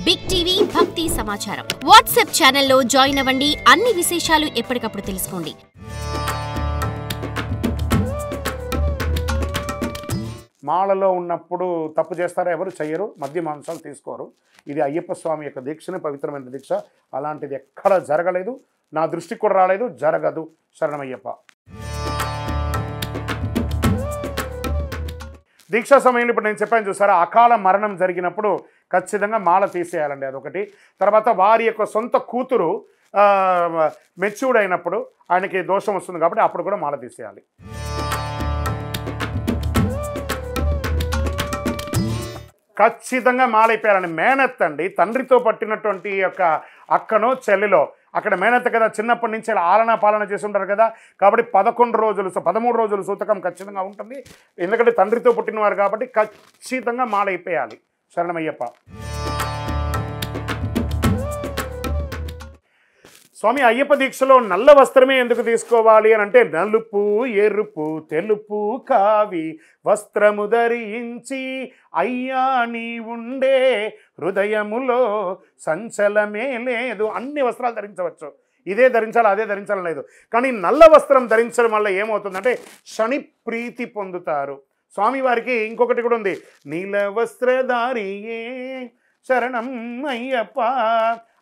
Big TV భక్తి సమాచారం WhatsApp ఛానల్లో జాయిన్ అవ్వండి. అన్ని విశేషాలు ఎప్పటికప్పుడు తెలుసుకోండి. మాలలో ఉన్నప్పుడు తప్పు చేస్తారా? ఎవరు చెయ్యరు. మద్య మాంసాలు తీసుకోరు. ఇది అయ్యప్ప స్వామి యొక్క దీక్షనే, పవిత్రమైన దీక్ష. అలాంటిది ఎక్కడ జరగలేదు, నా దృష్టికి కూడా రాలేదు, జరగదు. శరణమయ్యప్ప. దీక్షా సమయంలో ఇప్పుడు నేను చెప్పాను చూసారా, అకాల మరణం జరిగినప్పుడు ఖచ్చితంగా మాల తీసేయాలండి, అదొకటి. తర్వాత వారి యొక్క సొంత కూతురు మెచ్యూర్డ్ అయినప్పుడు ఆయనకి దోషం వస్తుంది కాబట్టి అప్పుడు కూడా మాల తీసేయాలి. ఖచ్చితంగా మాలైపోయాలని. మేనత్ అండి, తండ్రితో పట్టినటువంటి యొక్క అక్కనో చెల్లిలో, అక్కడ మేనత్ కదా, చిన్నప్పటి నుంచి ఆలనా పాలన చేసి ఉంటారు కదా, కాబట్టి 13 రోజులు సూతకం ఖచ్చితంగా ఉంటుంది. ఎందుకంటే తండ్రితో పుట్టినవారు కాబట్టి ఖచ్చితంగా మాలైపోయాలి. శరణమయ్యప్ప. స్వామి, అయ్యప్ప దీక్షలో నల్ల వస్త్రమే ఎందుకు తీసుకోవాలి అని అంటే, నలుపు ఎరుపు తెలుపు కావి వస్త్రము ధరించి అయ్యా నీ ఉండే హృదయములో సంచలమే లేదు. అన్ని వస్త్రాలు ధరించవచ్చు, ఇదే ధరించాలి అదే ధరించాలని లేదు. కానీ నల్ల వస్త్రం ధరించడం వల్ల ఏమవుతుందంటే శని ప్రీతి పొందుతారు. స్వామివారికి ఇంకొకటి కూడా ఉంది, నీల వస్త్రధారియే శరణం అయ్యప్ప.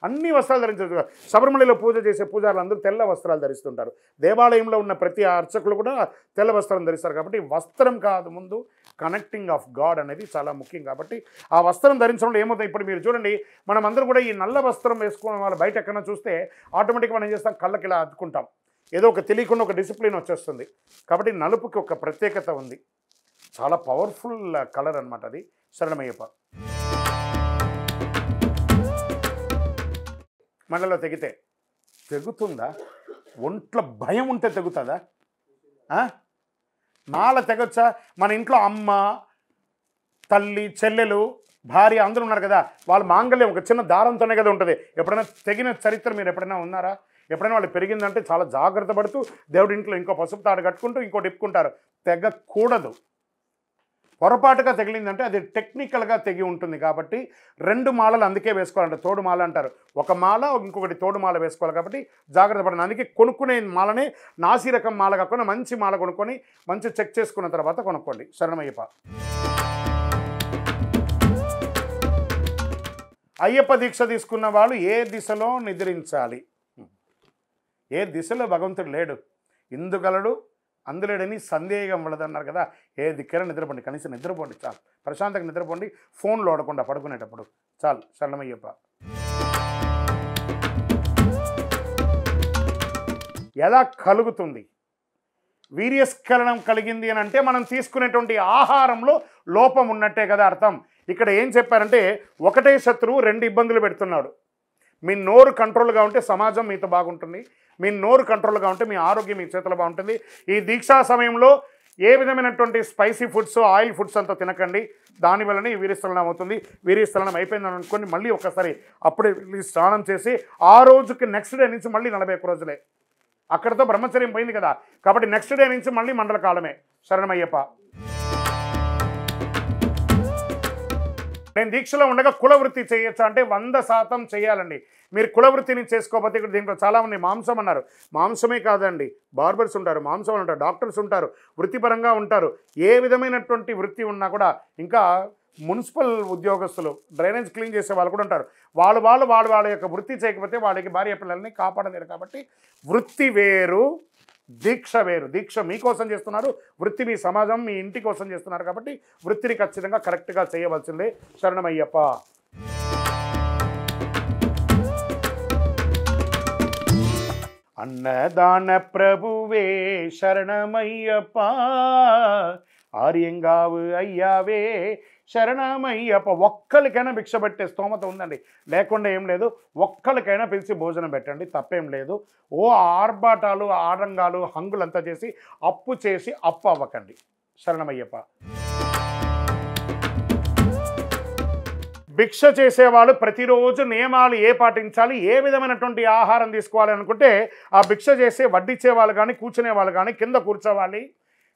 అన్ని వస్త్రాలు ధరించవచ్చు. శబరిమలలో పూజ చేసే పూజారులు అందరూ తెల్ల వస్త్రాలు ధరిస్తుంటారు. దేవాలయంలో ఉన్న ప్రతి అర్చకులు కూడా తెల్ల వస్త్రం ధరిస్తారు. కాబట్టి వస్త్రం కాదు, ముందు కనెక్టింగ్ ఆఫ్ గాడ్ అనేది చాలా ముఖ్యం. కాబట్టి ఆ వస్త్రం ధరించడంలో ఏమవుతుంది, ఇప్పుడు మీరు చూడండి, మనం అందరం కూడా ఈ నల్ల వస్త్రం వేసుకున్న వాళ్ళు బయట ఎక్కడైనా చూస్తే ఆటోమేటిక్గా మనం ఏం చేస్తాం, కళ్ళకి ఇలా అద్దుకుంటాం. ఏదో ఒక తెలియకుండా ఒక డిసిప్లిన్ వచ్చేస్తుంది. కాబట్టి నలుపుకి ఒక ప్రత్యేకత ఉంది, చాలా పవర్ఫుల్ కలర్ అనమాట అది. శరణమయ్యప్ప. మనలో తెగుతుందా? ఒంట్లో భయం ఉంటే తెగుతుందా? మాల తెగొచ్చా? మన ఇంట్లో అమ్మ, తల్లి, చెల్లెలు, భార్య అందరూ ఉన్నారు కదా, వాళ్ళ మాంగళ్యం ఒక చిన్న దారంతోనే కదా ఉంటుంది. ఎప్పుడైనా తెగిన చరిత్ర మీరు ఎప్పుడైనా ఉన్నారా? ఎప్పుడైనా వాళ్ళు పెరిగిందంటే చాలా జాగ్రత్త పడుతూ దేవుడి ఇంట్లో ఇంకో పసుపు తాడు కట్టుకుంటూ ఇంకోటి ఇప్పుకుంటారు. తెగకూడదు. పొరపాటుగా తగిలిందంటే అది టెక్నికల్గా తెగి ఉంటుంది. కాబట్టి 2 మాలలు అందుకే వేసుకోవాలంటే తోడు మాల అంటారు. ఒక మాల ఇంకొకటి తోడు మాల వేసుకోవాలి. కాబట్టి జాగ్రత్త పడండి. అందుకే కొనుక్కునే మాలనే నాసి రకం మాల కాకుండా మంచి మాల కొనుక్కొని మంచి చెక్ చేసుకున్న తర్వాత కొనుక్కోండి. శరణమయ్యప్ప. అయ్యప్ప దీక్ష తీసుకున్న వాళ్ళు ఏ దిశలో నిద్రించాలి? ఏ దిశలో భగవంతుడు లేడు, ఇందుగలడు అందులేడని సందేహం ఉండదన్నారు కదా. ఏ దిక్కైనా నిద్రపోండి, కనీసం నిద్రపోండి చాలు. ప్రశాంతంగా నిద్రపోండి, ఫోన్లో ఆడకుండా పడుకునేటప్పుడు చాలు. శరణమయ్యప్ప. ఎలా కలుగుతుంది? వీర్యస్ఖలనం కలిగింది అని అంటే మనం తీసుకునేటువంటి ఆహారంలో లోపం ఉన్నట్టే కదా అర్థం. ఇక్కడ ఏం చెప్పారంటే, ఒకటే శత్రువు 2 ఇబ్బందులు పెడుతున్నాడు. మీ నోరు కంట్రోల్గా ఉంటే సమాజం మీతో బాగుంటుంది, మీ నోరు కంట్రోల్గా ఉంటే మీ ఆరోగ్యం మీ చేతుల్లో బాగుంటుంది. ఈ దీక్షా సమయంలో ఏ విధమైనటువంటి స్పైసీ ఫుడ్స్, ఆయిల్ ఫుడ్స్ అంతా తినకండి. దానివల్లనే ఈ వీర్యస్థలనం అవుతుంది. వీర్యస్థలనం అయిపోయిందని అనుకోండి, మళ్ళీ ఒకసారి అప్పుడే స్నానం చేసి ఆ రోజుకి నెక్స్ట్ డే నుంచి మళ్ళీ 41 రోజులే. అక్కడితో బ్రహ్మచర్యం పోయింది కదా, కాబట్టి నెక్స్ట్ డే నుంచి మళ్ళీ మండల కాలమే. శరణమయ్యప్ప. నేను దీక్షలో ఉండగా కులవృత్తి చేయొచ్చా అంటే 100% చేయాలండి. మీరు కులవృత్తిని చేసుకోకపోతే, ఇక్కడ దీంట్లో చాలామంది మాంసం అన్నారు. మాంసమే కాదండి, బార్బర్స్ ఉంటారు, మాంసం ఉంటారు, డాక్టర్స్ ఉంటారు, వృత్తిపరంగా ఉంటారు. ఏ విధమైనటువంటి వృత్తి ఉన్నా కూడా, ఇంకా మున్సిపల్ ఉద్యోగస్తులు, డ్రైనేజ్ క్లీన్ చేసే వాళ్ళు కూడా ఉంటారు. వాళ్ళ యొక్క వృత్తి చేయకపోతే వాళ్ళకి భార్య పిల్లల్ని కాపాడలేరు. కాబట్టి వృత్తి వేరు, దీక్ష వేరు. దీక్ష మీకోసం చేస్తున్నారు, వృత్తి మీ సమాజం మీ ఇంటి కోసం చేస్తున్నారు. కాబట్టి వృత్తిని ఖచ్చితంగా కరెక్ట్గా చేయవలసిందే. శరణమయ్యప్ప. అన్నదాన ప్రభువే శరణమయ్యప్ప, ఆర్యంగావు అయ్యావే శరణమయ్యప్ప. ఒక్కరికైనా భిక్ష పెట్టే స్తోమత ఉందండి, లేకుండా ఏం లేదు. ఒక్కరికైనా పిలిచి భోజనం పెట్టండి, తప్పేం లేదు. ఓ ఆర్భాటాలు, ఆడంగాలు, హంగులంతా చేసి అప్పు అవ్వకండి. శరణమయ్యప్ప. భిక్ష చేసేవాళ్ళు ప్రతిరోజు నియమాలు పాటించాలి, ఏ విధమైనటువంటి ఆహారం తీసుకోవాలి అనుకుంటే, ఆ భిక్ష చేసే వడ్డిచ్చే వాళ్ళు కానీ, కూర్చునే వాళ్ళు కానీ కింద కూర్చోవాలి.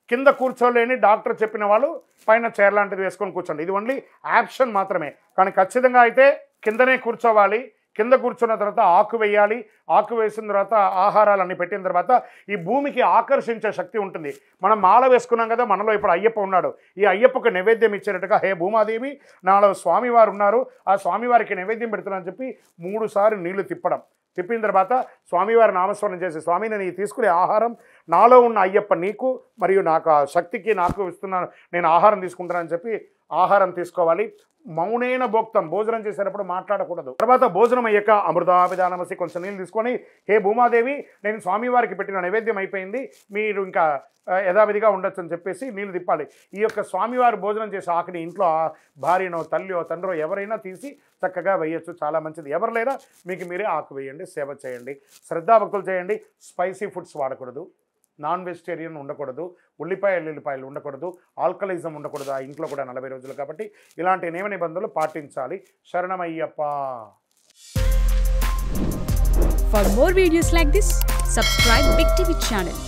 కింద కూర్చోలేని డాక్టర్ చెప్పిన వాళ్ళు పైన చైర్ లాంటిది వేసుకొని కూర్చోండి. ఇది ఓన్లీ ఆప్షన్ మాత్రమే. కానీ ఖచ్చితంగా అయితే కిందనే కూర్చోవాలి. కింద కూర్చున్న తర్వాత ఆకు వేయాలి. ఆకు వేసిన తర్వాత ఆహారాలన్నీ పెట్టిన తర్వాత ఈ భూమికి ఆకర్షించే శక్తి ఉంటుంది. మనం మాల వేసుకున్నాం కదా, మనలో ఇప్పుడు అయ్యప్ప ఉన్నాడు. ఈ అయ్యప్పకు నైవేద్యం ఇచ్చేటట్టుగా హే భూమాదేవి, నాలో స్వామివారు ఉన్నారు, ఆ స్వామివారికి నైవేద్యం పెడుతున్నాను చెప్పి 3 సార్లు నీళ్లు తిప్పడం. తిప్పిన తర్వాత స్వామివారి నామస్మరణ చేసి, స్వామి నేను ఈ తీసుకునే ఆహారం నాలో ఉన్న అయ్యప్ప నీకు మరియు నాకు ఆ శక్తికి నాకు ఇస్తున్నాను, నేను ఆహారం తీసుకుంటానని చెప్పి ఆహారం తీసుకోవాలి. మౌనేన భోక్తం, భోజనం చేసేటప్పుడు మాట్లాడకూడదు. తర్వాత భోజనం అయ్యాక అమృతాభిధానమసి కొంచెం నీళ్ళు తీసుకొని హే భూమాదేవి నేను స్వామివారికి పెట్టిన నైవేద్యం అయిపోయింది, మీరు ఇంకా యథావిధిగా ఉండొచ్చు అని చెప్పేసి నీళ్ళు తిప్పాలి. ఈ యొక్క స్వామివారు భోజనం చేసే ఆకుని ఇంట్లో భార్యనో తల్లియో తండ్రో ఎవరైనా తీసి చక్కగా వేయచ్చు, చాలా మంచిది. ఎవరు లేరా మీకు మీరే ఆకు వేయండి, సేవ చేయండి, శ్రద్ధాభక్తులు చేయండి. స్పైసీ ఫుడ్స్ వాడకూడదు, నాన్ వెజిటేరియన్ ఉండకూడదు, ఉల్లిపాయలు ఉండకూడదు, ఆల్కలిజం ఉండకూడదు ఆ ఇంట్లో కూడా 40 రోజులు. కాబట్టి ఇలాంటి నియమ నిబంధనలు పాటించాలి. శరణమయ్యప్ప. For more videos like this, subscribe Big TV channel.